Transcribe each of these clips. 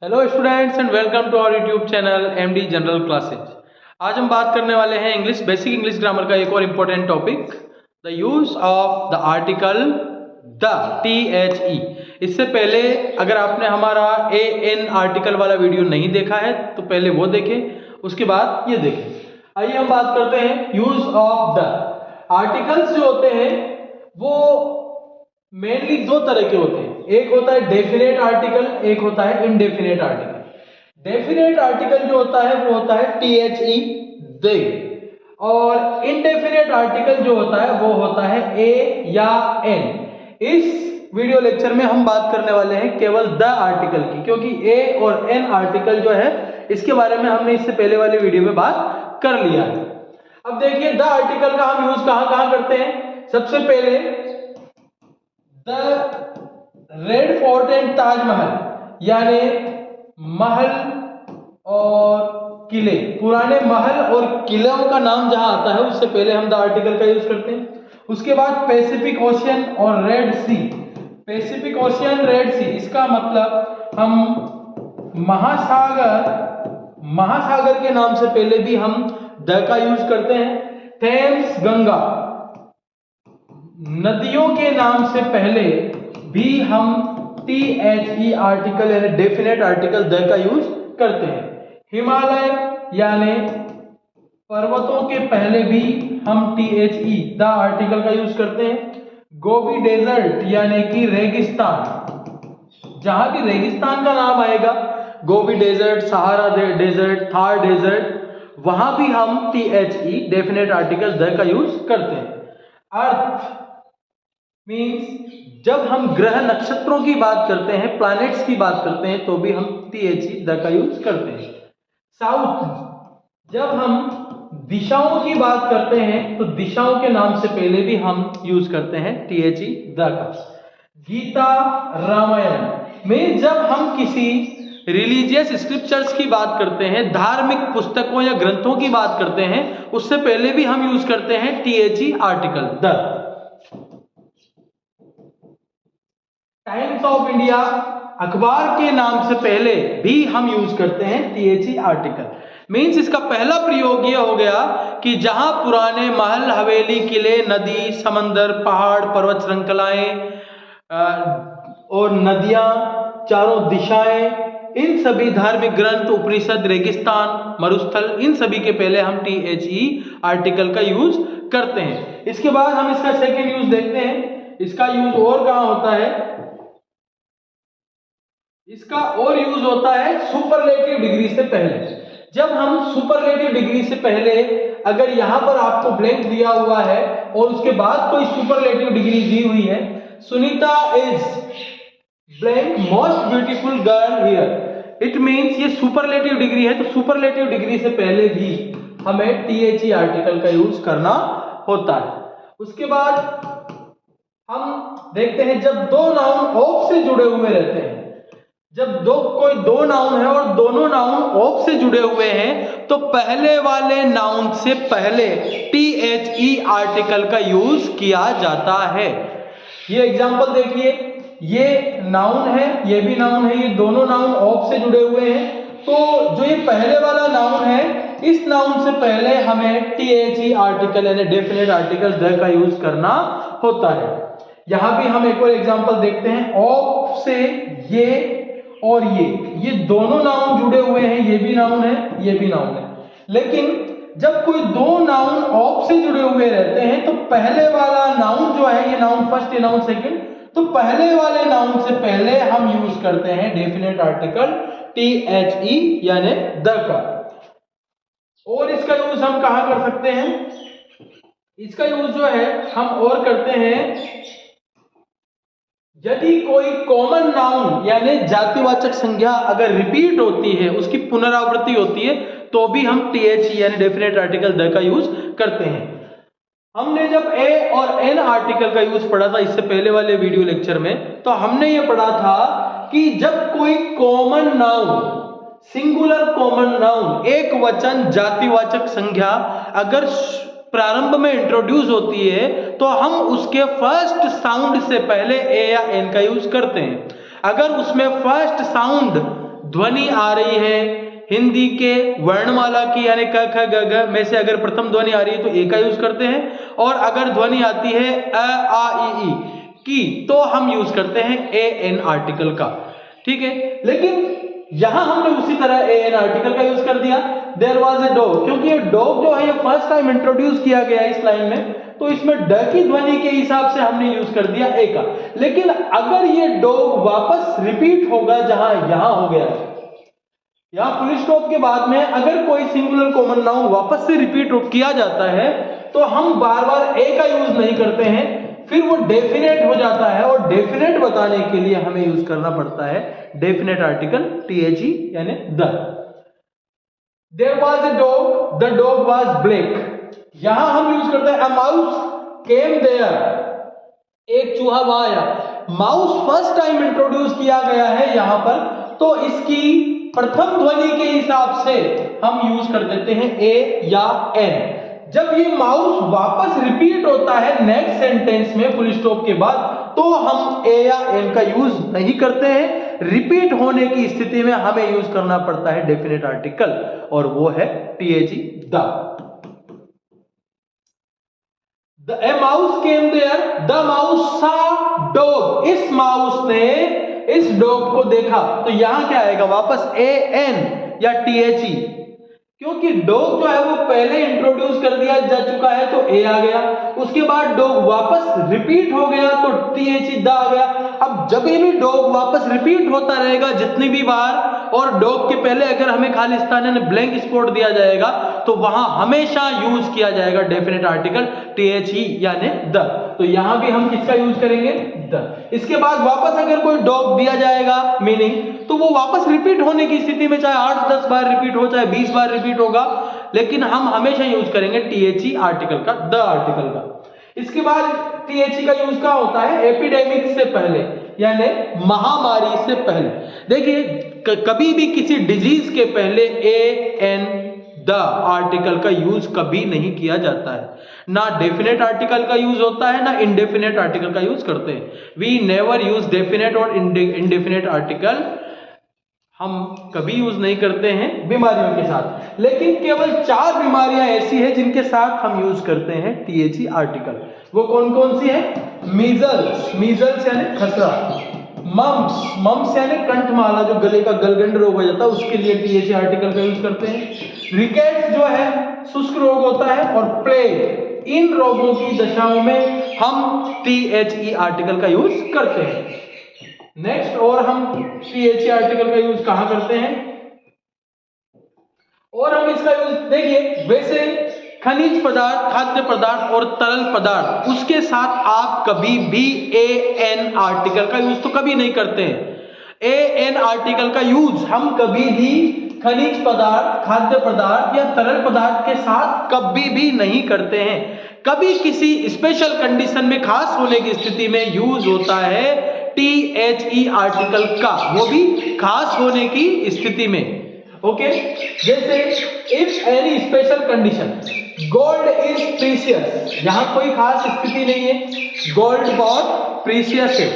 Hello students and welcome to our YouTube channel MD general classes. आज हम बात करने वाले हैं बेसिक इंग्लिश ग्रामर का एक और important topic, the use of the article the, THE। इससे पहले अगर आपने हमारा AN आर्टिकल वाला वीडियो नहीं देखा है तो पहले वो देखें, उसके बाद ये देखें। आइए हम बात करते हैं यूज ऑफ द। आर्टिकल्स जो होते हैं वो मेनली दो तरह के होते हैं, एक होता है डेफिनेट आर्टिकल, एक होता है इनडेफिनेट आर्टिकल। डेफिनेट आर्टिकल जो होता है वो होता है THE, दे, और इनडेफिनेट आर्टिकल जो होता है वो होता है A या N। इस वीडियो लेक्चर में हम बात करने वाले हैं केवल द आर्टिकल की, क्योंकि A और N आर्टिकल जो है इसके बारे में हमने इससे पहले वाले वीडियो में बात कर लिया है। अब देखिए द आर्टिकल का हम यूज कहां कहां करते हैं। सबसे पहले the red fort and Taj Mahal, यानी महल और किले, पुराने महल और किलों का नाम जहां आता है उससे पहले हम द आर्टिकल का यूज करते हैं। उसके बाद पैसिफिक ओशियन और रेड सी। पैसिफिक ओशियन, रेड सी, इसका मतलब हम महासागर के नाम से पहले भी हम द का यूज करते हैं। थेम्स, गंगा, नदियों के नाम से पहले भी हम THE आर्टिकल यानी डेफिनेट आर्टिकल द का यूज करते हैं। हिमालय यानी पर्वतों के पहले भी हम THE द आर्टिकल का यूज करते हैं। गोबी डेजर्ट यानी कि रेगिस्तान, जहां भी रेगिस्तान का नाम आएगा, Gobi desert, Sahara desert, Thar desert, वहां भी हम THE डेफिनेट आर्टिकल द का यूज करते हैं। अर्थ मीन्स जब हम ग्रह नक्षत्रों की बात करते हैं, प्लैनेट्स की बात करते हैं, तो भी हम THE द का यूज करते हैं। साउथ, जब हम दिशाओं की बात करते हैं तो दिशाओं के नाम से पहले भी हम यूज करते हैं THE द का। गीता, रामायण में जब हम किसी रिलीजियस स्क्रिप्चर्स की बात करते हैं, धार्मिक पुस्तकों या ग्रंथों की बात करते हैं, उससे पहले भी हम यूज करते हैं THE article the. Times of India अखबार के नाम से पहले भी हम यूज करते हैं THE आर्टिकल। मींस इसका पहला प्रयोग यह हो गया कि जहां पुराने महल, हवेली, किले, नदी, समंदर, पहाड़, पर्वत श्रृंखलाएं और नदियां, चारों दिशाएं, इन सभी धार्मिक ग्रंथ, उपनिषद, रेगिस्तान, मरुस्थल, इन सभी के पहले हम THE आर्टिकल का यूज करते हैं। इसके बाद हम इसका सेकेंड यूज देखते हैं। इसका यूज और कहां होता है, इसका और यूज होता है सुपरलेटिव डिग्री से पहले। जब हम सुपरलेटिव डिग्री से पहले, अगर यहां पर आपको ब्लैंक दिया हुआ है और उसके बाद कोई सुपरलेटिव डिग्री दी हुई है, Sunita is blank most beautiful girl here, it means ये सुपरलेटिव डिग्री है, तो सुपरलेटिव डिग्री से पहले भी हमें THE आर्टिकल का यूज करना होता है। उसके बाद हम देखते हैं जब दो नाउन ऑफ से जुड़े हुए रहते हैं, जब कोई दो नाउन है और दोनों नाउन ऑफ से जुड़े हुए हैं, तो पहले वाले नाउन से पहले THE आर्टिकल का यूज किया जाता है। ये एग्जांपल देखिए, ये नाउन है, ये भी नाउन है, ये दोनों नाउन ऑफ से जुड़े हुए हैं, तो जो ये पहले वाला नाउन है, इस नाउन से पहले हमें THE आर्टिकल यानी डेफिनेट आर्टिकल द का यूज करना होता है। यहां भी हम एक और एग्जांपल देखते हैं। ऑफ से ये और ये दोनों नाउन जुड़े हुए हैं, ये भी नाउन है, ये भी नाउन है, लेकिन जब कोई दो नाउन ऑफ से जुड़े हुए रहते हैं तो पहले वाला नाउन जो है, ये नाउन फर्स्ट, ये नाउन सेकंड, तो पहले वाले नाउन से पहले हम यूज करते हैं डेफिनेट आर्टिकल THE यानी द का। और इसका यूज हम कहां कर सकते हैं, इसका यूज जो है हम और करते हैं यदि कोई कॉमन नाउन यानी जातिवाचक संज्ञा अगर रिपीट होती है, उसकी पुनरावृत्ति होती है, तो भी हम THE यानी डेफिनेट आर्टिकल द का यूज करते हैं। हमने जब A और N आर्टिकल का यूज पढ़ा था इससे पहले वाले वीडियो लेक्चर में, तो हमने ये पढ़ा था कि जब कोई common noun, singular common noun, एक वचन जातिवाचक संज्ञा अगर प्रारंभ में इंट्रोड्यूस होती है, तो हम उसके फर्स्ट साउंड से पहले A या N का यूज करते हैं। अगर उसमें फर्स्ट साउंड ध्वनि आ रही है हिंदी के वर्णमाला की यानी क ख ग घ में से अगर प्रथम ध्वनि आ रही है तो ए का यूज करते हैं, और अगर ध्वनि आती है अ आ ई की तो हम यूज करते हैं ए एन आर्टिकल का। ठीक है, लेकिन यहां हमने उसी तरह ए एन आर्टिकल का यूज कर दिया। देयर वाज ए डॉग, क्योंकि ये डॉग जो है ये फर्स्ट टाइम इंट्रोड्यूस किया गया है इस लाइन में, तो इसमें ड की ध्वनि के हिसाब से हमने यूज कर दिया ए का। लेकिन अगर ये डॉग वापस रिपीट होगा जहां यहां हो गया, यहां फुल स्टॉप के बाद में अगर कोई सिंगुलर कॉमन नाउन वापस से रिपीट किया जाता है तो हम बार बार ए का यूज नहीं करते हैं, फिर वो डेफिनेट हो जाता है, और डेफिनेट बताने के लिए हमें यूज करना पड़ता है डेफिनेट आर्टिकल THE यानी the. There was a dog, the dog was black. यहां हम यूज करते हैं अ माउस केम देयर, एक चूहा वहां आया। माउस फर्स्ट टाइम इंट्रोड्यूस किया गया है यहां पर, तो इसकी प्रथम ध्वनि के हिसाब से हम यूज कर देते हैं ए या एन। जब ये माउस वापस रिपीट होता है नेक्स्ट सेंटेंस में फुल स्टॉप के बाद, तो हम ए या एन का यूज नहीं करते हैं। रिपीट होने की स्थिति में हमें यूज करना पड़ता है डेफिनेट आर्टिकल, और वो है THE the. A mouse came there, the mouse saw dog। इस माउस ने इस डॉग को देखा, तो यहां क्या आएगा वापस ए एन या THE, क्योंकि डॉग जो है वो पहले इंट्रोड्यूस कर दिया जा चुका है तो ए आ गया, उसके बाद डॉग वापस रिपीट हो गया तो THE द आ गया। अब जब भी डॉग वापस रिपीट होता रहेगा जितनी भी बार, और डॉग के पहले अगर हमें खाली स्थान यानी ब्लैंक स्पॉट दिया जाएगा तो वहां हमेशा यूज किया जाएगा डेफिनेट आर्टिकल THE यानी द। तो यहां भी हम किसका यूज करेंगे द। इसके बाद वापस अगर कोई डॉग दिया जाएगा मीनिंग, तो वो वापस रिपीट होने की स्थिति में चाहे 8-10 बार रिपीट हो चाहे 20 बार रिपीट होगा, लेकिन हम हमेशा यूज करेंगे THE आर्टिकल का, द आर्टिकल का। इसके बाद THE का यूज क्या होता है एपिडेमिक से पहले यानी महामारी से पहले। देखिए कभी भी किसी डिजीज के पहले ए एन द आर्टिकल का यूज कभी नहीं किया जाता है, ना डेफिनेट आर्टिकल का यूज होता है ना इंडेफिनेट आर्टिकल का यूज करते हैं। वी नेवर यूज डेफिनेट और इंडेफिनेट आर्टिकल, हम कभी यूज नहीं करते हैं बीमारियों के साथ। लेकिन केवल 4 बीमारियां ऐसी हैं जिनके साथ हम यूज करते हैं THE आर्टिकल। वो कौन कौन सी है? मीजल्स, मीजल्स यानी खसरा, मम्स, मम्स यानी कंठमाला जो गले का गलगंड रोग हो जाता है उसके लिए THE आर्टिकल का यूज करते हैं। रिकेट्स जो है शुष्क रोग होता है, और प्लेग, इन रोगों की दशाओं में हम THE आर्टिकल का यूज करते हैं। नेक्स्ट, और हम THE आर्टिकल का यूज कहां करते हैं? और हम इसका यूज देखिए, वैसे खनिज पदार्थ, खाद्य पदार्थ और तरल पदार्थ, उसके साथ आप कभी भी AN आर्टिकल का यूज तो कभी नहीं करते हैं। AN आर्टिकल का यूज हम कभी भी खनिज पदार्थ, खाद्य पदार्थ या तरल पदार्थ के साथ कभी भी नहीं करते हैं। कभी किसी स्पेशल कंडीशन में, खास होने की स्थिति में यूज होता है THE आर्टिकल का, वो भी खास होने की स्थिति में। ओके, जैसे if any special condition, gold is precious, यहां कोई खास स्थिति नहीं है, गोल्ड बहुत प्रीशियस है,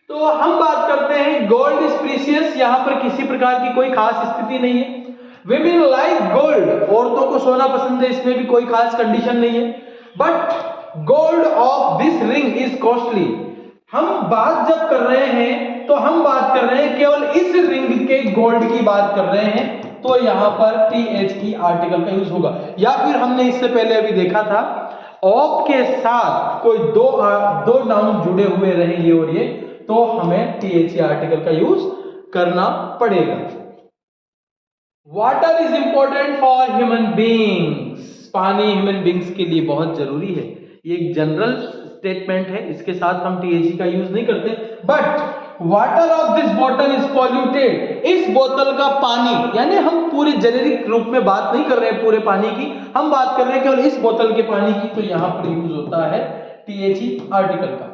तो हम बात करते हैं गोल्ड इज प्रीशियस, यहां पर किसी प्रकार की कोई खास स्थिति नहीं है। विमेन लाइक गोल्ड, औरतों को सोना पसंद है, इसमें भी कोई खास कंडीशन नहीं है। But gold of this ring is costly, हम बात जब कर रहे हैं तो हम बात कर रहे हैं केवल इस रिंग के गोल्ड की बात कर रहे हैं, तो यहां पर THE आर्टिकल का यूज होगा। या फिर हमने इससे पहले अभी देखा था, ऑफ के साथ कोई दो नाउन जुड़े हुए रहे ये और ये, तो हमें THE आर्टिकल का यूज करना पड़ेगा। Water is important for human beings, पानी ह्यूमन बींग्स के लिए बहुत जरूरी है। ये एक जनरल स्टेटमेंट है, इसके साथ हम THE का यूज नहीं करते। But water of this bottle is polluted, इस बोतल का पानी, यानी हम पूरे जेनेरिक रूप में बात नहीं कर रहे हैं पूरे पानी की, हम बात कर रहे हैं केवल इस बोतल के पानी की, तो यहां पर यूज होता है THE आर्टिकल का।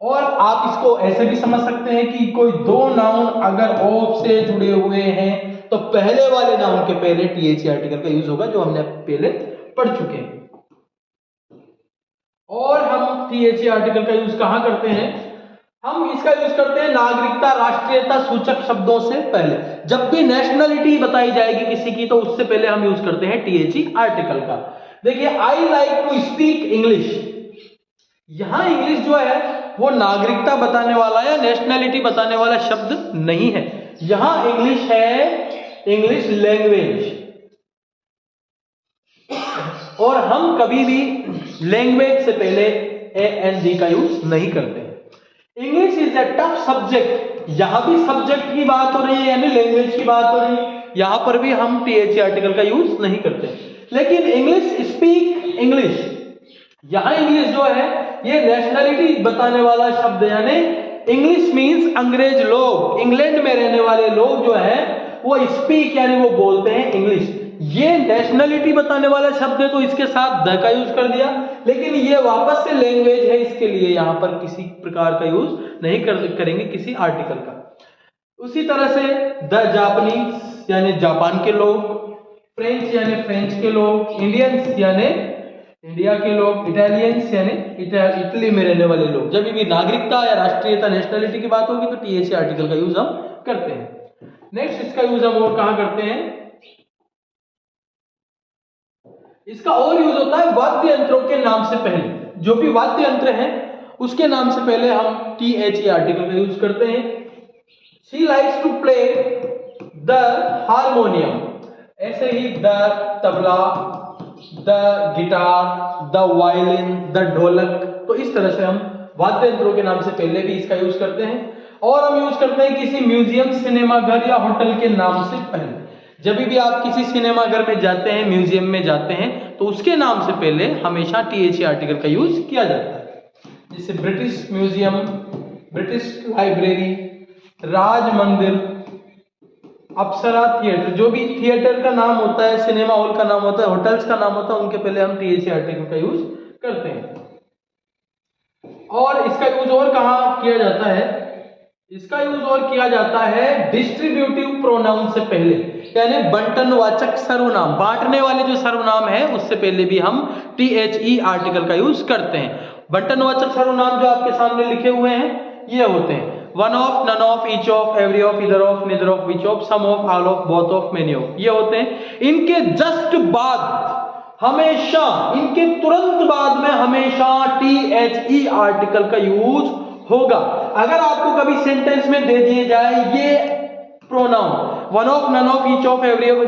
और आप इसको ऐसे भी समझ सकते हैं कि कोई दो नाउन अगर ऑफ से जुड़े हुए हैं तो पहले वाले नाउन के पहले THE आर्टिकल का यूज होगा, जो हमने पहले पढ़ चुके हैं। और हम THE आर्टिकल का यूज कहां करते हैं? हम इसका यूज करते हैं नागरिकता राष्ट्रीयता सूचक शब्दों से पहले। जब भी नेशनलिटी बताई जाएगी किसी की तो उससे पहले हम यूज करते हैं THE आर्टिकल का। देखिए, I like to speak English, यहां इंग्लिश जो है वो नागरिकता बताने वाला या नेशनलिटी बताने वाला शब्द नहीं है, यहां इंग्लिश है इंग्लिश लैंग्वेज। और हम कभी भी लैंग्वेज से पहले AND का यूज नहीं करते। English is a tough subject, यहां भी सब्जेक्ट की बात हो रही है यानी लैंग्वेज की बात हो रही है, यहां पर भी हम THE आर्टिकल का यूज नहीं करते। लेकिन इंग्लिश स्पीक इंग्लिश, यहां इंग्लिश जो है ये नेशनलिटी बताने वाला शब्द है, यानी इंग्लिश मींस अंग्रेज लोग, इंग्लैंड में रहने वाले लोग जो है वो स्पीक यानी वो बोलते हैं इंग्लिश। ये नेशनलिटी बताने वाला शब्द है तो इसके साथ द का यूज कर दिया, लेकिन ये वापस से लैंग्वेज है, इसके लिए यहां पर किसी प्रकार का यूज नहीं करेंगे किसी आर्टिकल का। उसी तरह से द जापानीज यानी जापान के लोग, फ्रेंच यानी फ्रेंच के लोग, इंडियंस यानी इंडिया के लोग, इटालियंस यानी इटली में रहने वाले लोग। जब भी नागरिकता या राष्ट्रीयता नेशनलिटी की बात होगी तो THE आर्टिकल का यूज हम करते हैं। नेक्स्ट इसका यूज हम और कहां करते हैं, इसका और यूज होता है वाद्य यंत्रों के नाम से पहले, जो भी वाद्य यंत्र है उसके नाम से पहले हम THE आर्टिकल का यूज करते हैं। She likes to play the harmonium, ऐसे ही the tabla, the guitar, the violin, the dholak, तो इस तरह से हम वाद्य यंत्रों के नाम से पहले भी इसका यूज करते हैं। और हम यूज करते हैं किसी म्यूजियम, सिनेमा घर या होटल के नाम से पहले। जब भी आप किसी सिनेमा घर में जाते हैं, म्यूजियम में जाते हैं, तो उसके नाम से पहले हमेशा THE आर्टिकल का यूज किया जाता है। जैसे ब्रिटिश म्यूजियम, ब्रिटिश लाइब्रेरी, राज मंदिर, अप्सरा थिएटर, जो भी थिएटर का नाम होता है, सिनेमा हॉल का नाम होता है, होटल्स का नाम होता है, उनके पहले हम THE आर्टिकल का यूज करते हैं। और इसका यूज और कहां किया जाता है, इसका यूज और किया जाता है डिस्ट्रीब्यूटिव प्रोनाउन से पहले, यानी बंटनवाचक सर्वनाम, बांटने वाले जो सर्वनाम है उससे पहले भी हम THE आर्टिकल का यूज करते हैं। बंटनवाचक सर्वनाम जो आपके सामने लिखे हुए हैं ये होते हैं one of, none of, each of, every of, either of, neither of, which of, some of, all of, both of, many of, ये होते हैं। इनके जस्ट बाद हमेशा, इनके तुरंत बाद में हमेशा THE आर्टिकल का यूज होगा। अगर आपको कभी सेंटेंस में दे दिए जाए ये pronoun one of, none of, each of, every of,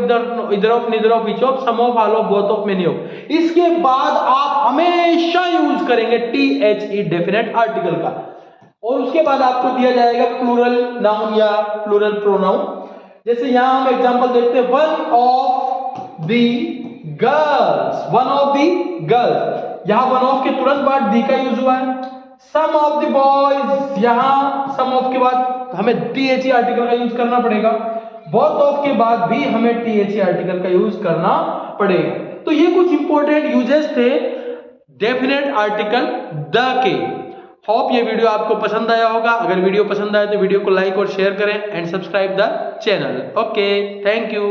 either of, neither of, which of, some of, all of, both of, many of, इसके बाद आप हमेशा यूज करेंगे THE डेफिनेट आर्टिकल का। और उसके बाद आपको दिया जाएगा प्लूरल नाउन या प्लूरल प्रोनाउन। जैसे यहां हम एग्जांपल देखते हैं, one of the girls, one of the girls, यहां वन ऑफ के तुरंत बाद दी का यूज हुआ है। सम ऑफ द बॉयज, यहां सम ऑफ के बाद हमें THE आर्टिकल का यूज करना पड़ेगा। बोथ ऑफ के बाद भी हमें THE आर्टिकल का यूज करना पड़ेगा। तो ये कुछ इंपॉर्टेंट यूजेस थे डेफिनेट आर्टिकल द के। होप ये वीडियो आपको पसंद आया होगा। अगर वीडियो पसंद आए तो वीडियो को लाइक और शेयर करें and subscribe the channel. Okay, thank you.